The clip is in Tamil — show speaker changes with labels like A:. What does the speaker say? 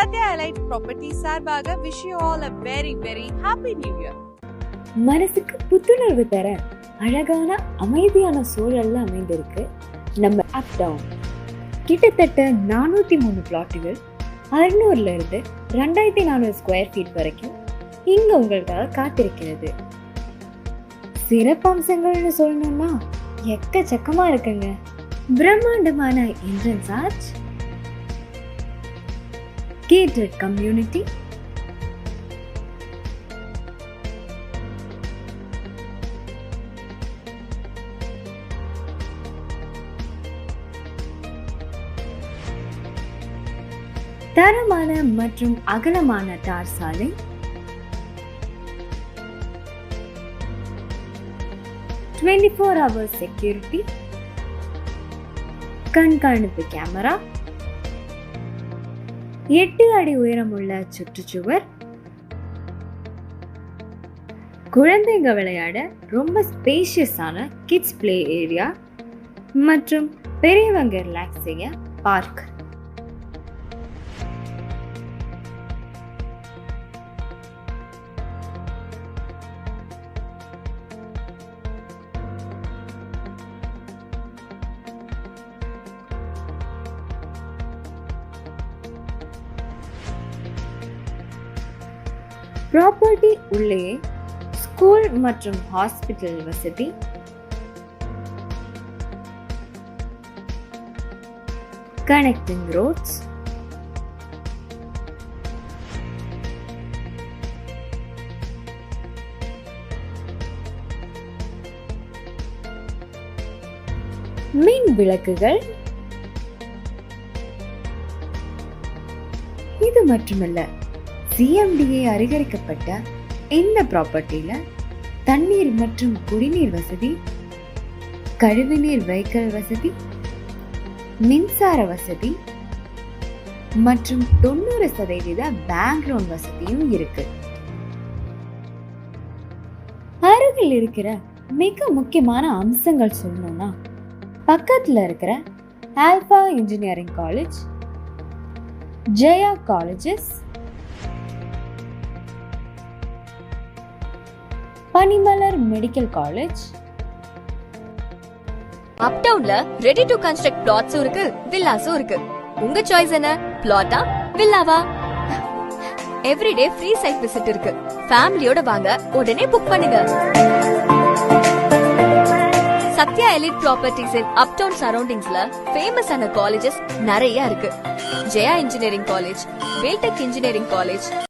A: Satya Elite Properties சார்பாக wish you all a very very happy new year.
B: மனசுக்கு புத்துணர்வு தர அழகான அமைதியான சூழல்ல அமைந்திருக்கு நம்ம அப் டவுன். கிட்டத்தட்ட 403 பிளாட்டுகள் 600ல இருந்து 2400 ஸ்கொயர் ஃபீட் வரைக்கும் இங்க உங்களுக்காக காத்திருக்கிறது. சிறப்பம்சங்கள்னு சொல்லணும்னா எக்கச்சக்கமா இருக்குங்க. பிரம்மாண்டமான என்ட்ரன்ஸ் ஆர்ச், கேட்டட் கம்யூனிட்டி, தரமான மற்றும் அகலமான தார் சாலை, hours செக்யூரிட்டி, கண்காணிப்பு கேமரா, 8 அடி உயரமுள்ள சுற்றுச்சுவர், குழந்தைங்க விளையாட ரொம்ப ஸ்பேஷியஸான கிட்ஸ் பிளே ஏரியா மற்றும் பெரியவங்க ரிலாக்ஸ் செய்ய பார்க். ப்ராப்பர்ட்டி உள்ளே ஸ்கூல் மற்றும் ஹாஸ்பிட்டல் வசதி, கனெக்டிங் ரோட்ஸ், மின் விளக்குகள். இது மட்டுமல்ல, CMDA அங்கீகரிக்கப்பட்ட இந்த ப்ராப்பர்ட்டியில தண்ணீர் மற்றும் குடிநீர் வசதி, கழிவுநீர் வைக்கல் வசதி, மின்சார வசதி மற்றும் 90% பேங்க் லோன் வசதியும் இருக்கு. அருகில் இருக்கிற மிக முக்கியமான அம்சங்கள் சொல்லணும்னா, பக்கத்துல இருக்கிற alpha engineering college, Jaya colleges, Panimalar medical college.
C: அப்டவுன்ல ரெடி டு கன்ஸ்ட்ரக்ட் பிளாட்ஸும் இருக்கு, வில்லாஸும் இருக்கு. உங்க சாய்ஸ் என்ன? பிளாட்டா வில்லாவா? எவ்ரிடே ஃப்ரீ சைட் விசிட் இருக்கு. ஃபேமிலியோட வாங்க, உடனே புக் பண்ணுங்க. Sathya elite properties in uptown சரௌண்டிங்ஸ்ல ஃபேமஸான காலேஜஸ் நிறைய இருக்கு. Jaya engineering college, Veltech engineering college,